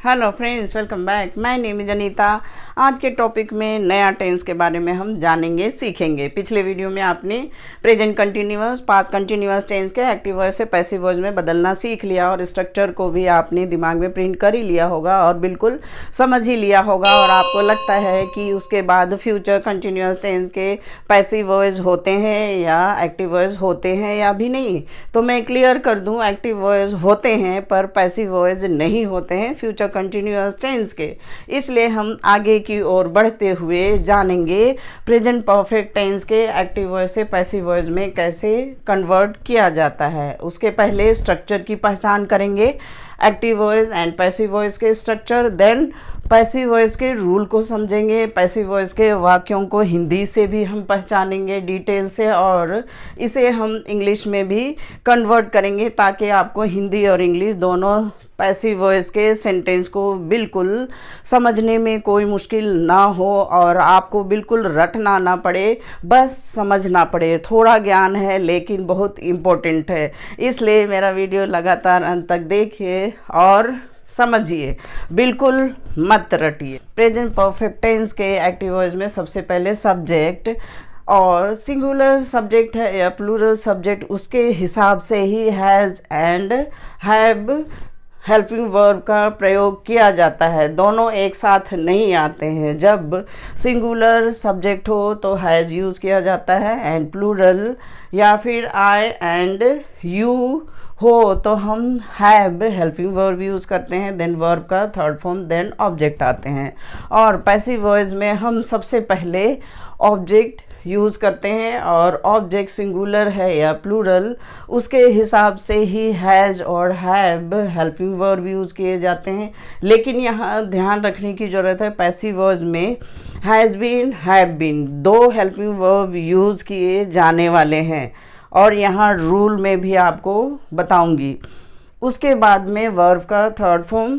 Hello friends, welcome back. My name is Anita. आज के topic में नया टेंस के बारे में हम जानेंगे, सीखेंगे। पिछले वीडियो में आपने present continuous, past continuous tense के एक्टिव वॉइस से पैसिव वॉइस में बदलना सीख लिया और स्ट्रक्चर को भी आपने दिमाग में प्रिंट कर ही लिया होगा और बिल्कुल समझ ही लिया होगा। और आपको लगता है कि उसके बाद फ्यूचर कंटिन्यूअस टेंस के पैसिव वॉइस होते हैं या एक्टिव वॉइस होते हैं या भी नहीं। तो मैं क्लियर कर दूँ, एक्टिव वॉइस होते हैं पर पैसिव वॉइस नहीं होते हैं फ्यूचर कंटिन्यूअस टेंस के। इसलिए हम आगे की ओर बढ़ते हुए जानेंगे प्रेजेंट परफेक्ट टेंस के एक्टिव वॉइस से पैसिव वॉइस में कैसे कन्वर्ट किया जाता है। उसके पहले स्ट्रक्चर की पहचान करेंगे, active voice and passive voice के स्ट्रक्चर। देन पैसिव वॉइस के रूल को समझेंगे, पैसिव वॉइस के वाक्यों को हिंदी से भी हम पहचानेंगे डिटेल से और इसे हम इंग्लिश में भी कन्वर्ट करेंगे ताकि आपको हिंदी और इंग्लिश दोनों पैसिव वॉइस के सेंटेंस को बिल्कुल समझने में कोई मुश्किल ना हो और आपको बिल्कुल रटना ना पड़े, बस समझना पड़े। थोड़ा ज्ञान है लेकिन बहुत इम्पोर्टेंट है, इसलिए मेरा वीडियो लगातार अंत तक देखिए और समझिए, बिल्कुल मत रटिए। प्रेजेंट परफेक्ट टेंस के एक्टिव वॉइस में सबसे पहले सब्जेक्ट और सिंगुलर सब्जेक्ट है या प्लूरल सब्जेक्ट, उसके हिसाब से he has and have helping verb का प्रयोग किया जाता है। दोनों एक साथ नहीं आते हैं। जब सिंगुलर सब्जेक्ट हो तो हैज़ यूज़ किया जाता है एंड प्लूरल या फिर आई एंड यू हो तो हम हैव हेल्पिंग वर्ब यूज़ करते हैं। देन वर्ब का थर्ड फॉर्म, देन ऑब्जेक्ट आते हैं। और पैसिव वॉइस में हम सबसे पहले ऑब्जेक्ट यूज़ करते हैं और ऑब्जेक्ट सिंगुलर है या प्लूरल उसके हिसाब से ही हैज़ और हैव हेल्पिंग वर्ब यूज़ किए जाते हैं। लेकिन यहाँ ध्यान रखने की ज़रूरत है, पैसिव वॉइस में हैज़ बीन, हैव बीन दो हेल्पिंग वर्ब यूज़ किए जाने वाले हैं और यहाँ रूल में भी आपको बताऊंगी। उसके बाद में वर्ब का थर्ड फॉर्म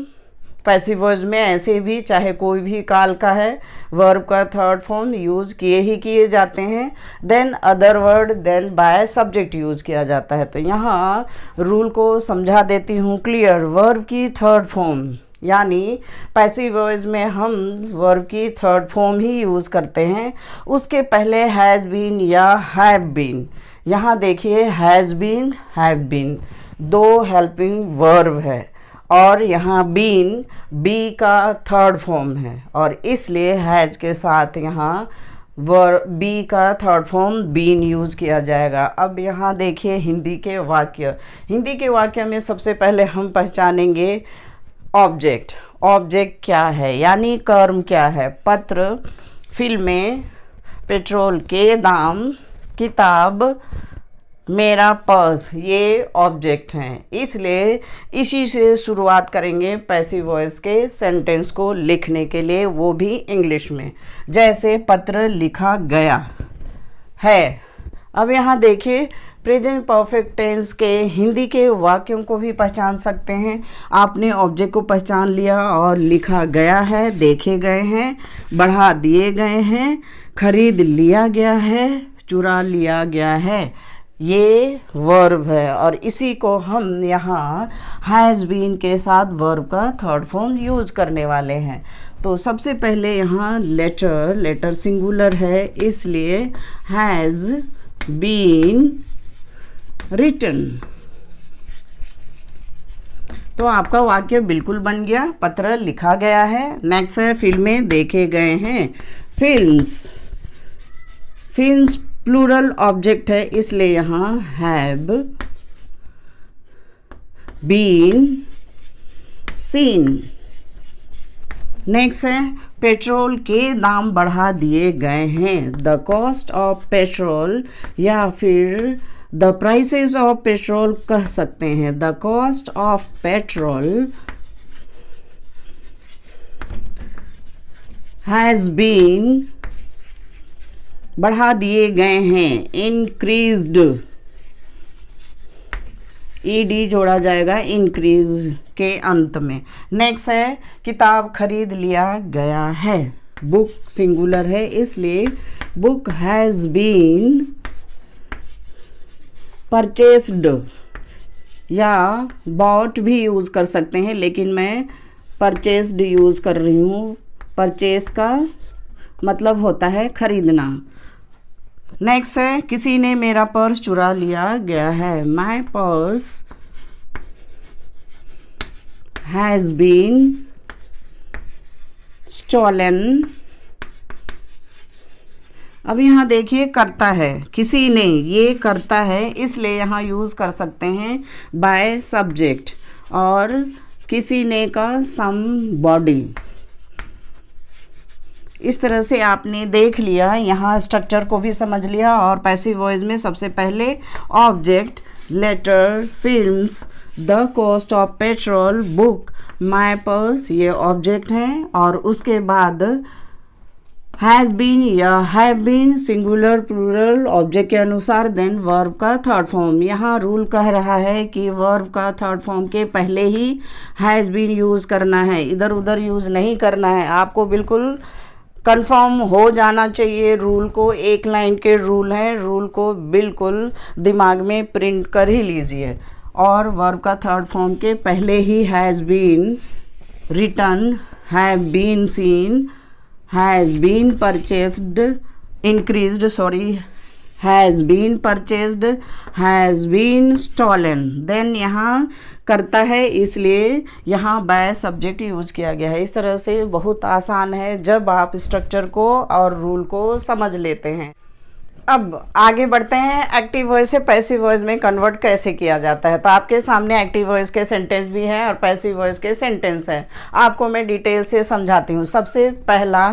पैसिव वॉइस में ऐसे भी चाहे कोई भी काल का है, वर्ब का थर्ड फॉर्म यूज़ किए जाते हैं। Then other word, then by subject use किया जाता है। तो यहाँ रूल को समझा देती हूँ क्लियर। वर्ब की थर्ड फॉर्म यानी पैसिव वॉइस में हम वर्ब की थर्ड फॉर्म ही यूज़ करते हैं। उसके पहले हैज़ बीन या हैव बीन, यहाँ देखिए हैज़ बीन, हैव बीन दो हेल्पिंग वर्ब है और यहाँ बीन बी का थर्ड फॉर्म है और इसलिए हैज़ के साथ यहाँ वर्ब बी का थर्ड फॉर्म बीन यूज़ किया जाएगा। अब यहाँ देखिए हिंदी के वाक्य। हिंदी के वाक्य में सबसे पहले हम पहचानेंगे ऑब्जेक्ट। ऑब्जेक्ट क्या है यानी कर्म क्या है। पत्र, फिल्में, पेट्रोल के दाम, किताब, मेरा पर्स, ये ऑब्जेक्ट हैं। इसलिए इसी से शुरुआत करेंगे पैसिव वॉइस के सेंटेंस को लिखने के लिए, वो भी इंग्लिश में। जैसे पत्र लिखा गया है। अब यहाँ देखिए प्रेजेंट परफेक्ट टेंस के हिंदी के वाक्यों को भी पहचान सकते हैं। आपने ऑब्जेक्ट को पहचान लिया और लिखा गया है, देखे गए हैं, बढ़ा दिए गए हैं, खरीद लिया गया है, चुरा लिया गया है, ये वर्ब है और इसी को हम यहाँ हैज़ बीन के साथ वर्ब का थर्ड फॉर्म यूज़ करने वाले हैं। तो सबसे पहले यहाँ लेटर सिंगुलर है इसलिए हैज़ बीन रिटन। तो आपका वाक्य बिल्कुल बन गया, पत्र लिखा गया है। नेक्स्ट है फिल्में देखे गए हैं, फिल्म्स प्लूरल ऑब्जेक्ट है इसलिए यहाँ हैव बीन सीन। नेक्स्ट है पेट्रोल के दाम बढ़ा दिए गए हैं। द कॉस्ट ऑफ पेट्रोल या फिर द प्राइसेस ऑफ पेट्रोल कह सकते हैं। The cost of petrol has been बढ़ा दिए गए हैं, इंक्रीज्ड, ईडी जोड़ा जाएगा इंक्रीज के अंत में। नेक्स्ट है किताब खरीद लिया गया है। बुक सिंगुलर है इसलिए बुक हैज़ बीन परचेस्ड या बॉट भी यूज़ कर सकते हैं, लेकिन मैं परचेस्ड यूज़ कर रही हूँ। परचेस का मतलब होता है खरीदना। नेक्स्ट है किसी ने मेरा पर्स चुरा लिया गया है। My purse has been stolen. अब यहाँ देखिए करता है, किसी ने ये करता है, इसलिए यहाँ यूज़ कर सकते हैं बाय सब्जेक्ट, और किसी ने का सम बॉडी। इस तरह से आपने देख लिया, यहाँ स्ट्रक्चर को भी समझ लिया। और पैसिव वॉइस में सबसे पहले object, letter, films, the cost of petrol, book, my purse, ये ऑब्जेक्ट हैं। और उसके बाद हैज़ बीन या have been singular plural object के अनुसार, देन वर्ब का थर्ड फॉर्म। यहाँ रूल कह रहा है कि वर्ब का थर्ड फॉर्म के पहले ही हैज़ बीन यूज़ करना है, इधर उधर यूज़ नहीं करना है। आपको बिल्कुल कंफर्म हो जाना चाहिए रूल को। एक लाइन के रूल हैं, रूल को बिल्कुल दिमाग में प्रिंट कर ही लीजिए। और वर्ब का थर्ड फॉर्म के पहले ही has been written, have been seen, has been purchased, increased, has been purchased, has been stolen। Then यहाँ करता है, इसलिए यहाँ बाय सब्जेक्ट यूज किया गया है। इस तरह से बहुत आसान है जब आप स्ट्रक्चर को और रूल को समझ लेते हैं। अब आगे बढ़ते हैं, एक्टिव वॉइस से पैसिव वॉइस में कन्वर्ट कैसे किया जाता है। तो आपके सामने एक्टिव वॉइस के सेंटेंस भी हैं और पैसिव वॉइस के सेंटेंस हैं। आपको मैं डिटेल से समझाती हूँ। सबसे पहला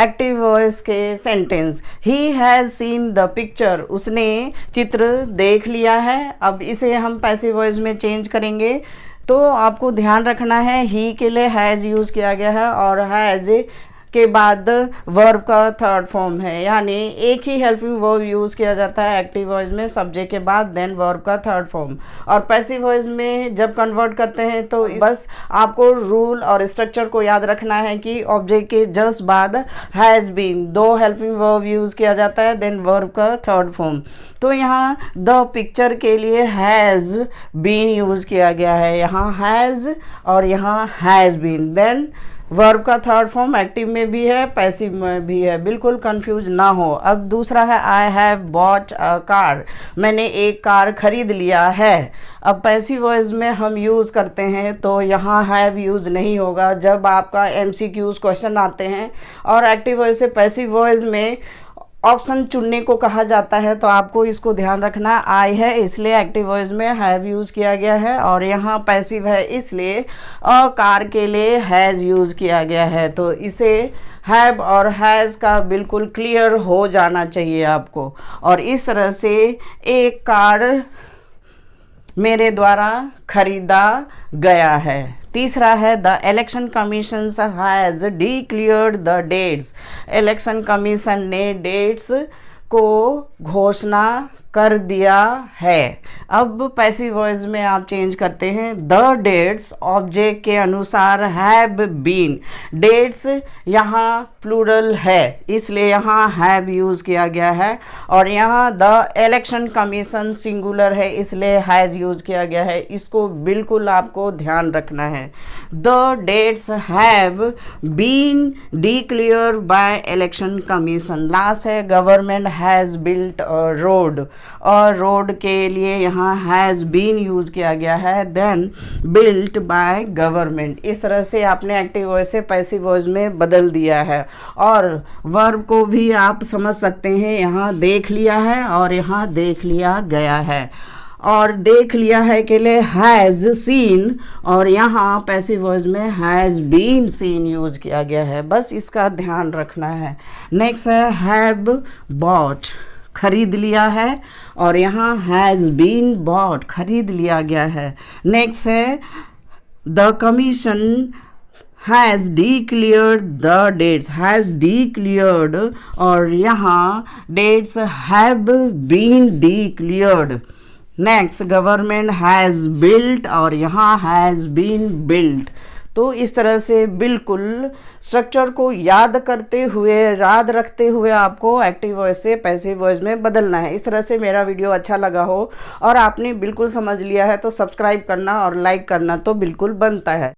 एक्टिव वॉइस के sentence, he has seen the picture, उसने चित्र देख लिया है। अब इसे हम पैसिव वॉइस में चेंज करेंगे, तो आपको ध्यान रखना है ही के लिए हैज़ यूज़ किया गया है और हैज़ के बाद वर्ब का थर्ड फॉर्म है, यानी एक ही हेल्पिंग वर्ब यूज़ किया जाता है एक्टिव वॉइस में सब्जेक्ट के बाद, देन वर्ब का थर्ड फॉर्म। और पैसिव वॉइस में जब कन्वर्ट करते हैं तो बस आपको रूल और स्ट्रक्चर को याद रखना है कि ऑब्जेक्ट के जस्ट बाद हैज़ बीन, दो हेल्पिंग वर्ब यूज़ किया जाता है, देन वर्ब का थर्ड फॉर्म। तो यहाँ द पिक्चर के लिए हैज़ बीन यूज़ किया गया है, यहाँ हैज़ और यहाँ हैज़ बीन। देन वर्ब का थर्ड फॉर्म एक्टिव में भी है, पैसिव में भी है, बिल्कुल कंफ्यूज ना हो। अब दूसरा है I have bought a car, मैंने एक कार खरीद लिया है। अब पैसिव वॉइस में हम यूज़ करते हैं तो यहाँ हैव यूज़ नहीं होगा जब आपका MCQs क्वेश्चन आते हैं। और एक्टिव वॉइस से पैसिव वॉइस में ऑप्शन चुनने को कहा जाता है, तो आपको इसको ध्यान रखना। आई है इसलिए एक्टिव वॉइस में हैव यूज़ किया गया है, और यहाँ पैसिव है इसलिए अ कार के लिए हैज़ यूज़ किया गया है। तो इसे हैव और हैज़ का बिल्कुल क्लियर हो जाना चाहिए आपको। और इस तरह से एक कार मेरे द्वारा खरीदा गया है। तीसरा है the election commission has declared the dates, election commission ने डेट्स को घोषणा कर दिया है। अब पैसिव वॉइस में आप चेंज करते हैं, द डेट्स ऑब्जेक्ट के अनुसार हैव बीन, डेट्स यहाँ प्लूरल है इसलिए यहाँ हैव यूज़ किया गया है। और यहाँ द इलेक्शन कमीशन सिंगुलर है इसलिए हैज़ यूज़ किया गया है। इसको बिल्कुल आपको ध्यान रखना है। The dates have been declare by election commission. Last है government has built a road, और रोड के लिए यहाँ हैज़ बीन यूज़ किया गया है, देन बिल्ट बाय गवर्नमेंट। इस तरह से आपने एक्टिव वॉइस से पैसिव वॉइस में बदल दिया है। और वर्ब को भी आप समझ सकते हैं, यहाँ देख लिया है और यहाँ देख लिया गया है। और देख लिया है के लिए हैज़ सीन, और यहाँ पैसिव वॉइस में हैज़ बीन सीन यूज किया गया है। बस इसका ध्यान रखना है। नेक्स्ट है हैव बॉट, खरीद लिया है, और यहाँ हैज़ बीन बॉट, खरीद लिया गया है। नेक्स्ट है the commission has declared the dates, has declared, और यहाँ dates have been declared. Next government has built, और यहाँ हैज़ बीन बिल्ट। तो इस तरह से बिल्कुल स्ट्रक्चर को याद करते हुए, याद रखते हुए आपको एक्टिव वॉइस से पैसिव वॉइस में बदलना है। इस तरह से मेरा वीडियो अच्छा लगा हो और आपने बिल्कुल समझ लिया है तो सब्सक्राइब करना और लाइक करना तो बिल्कुल बनता है।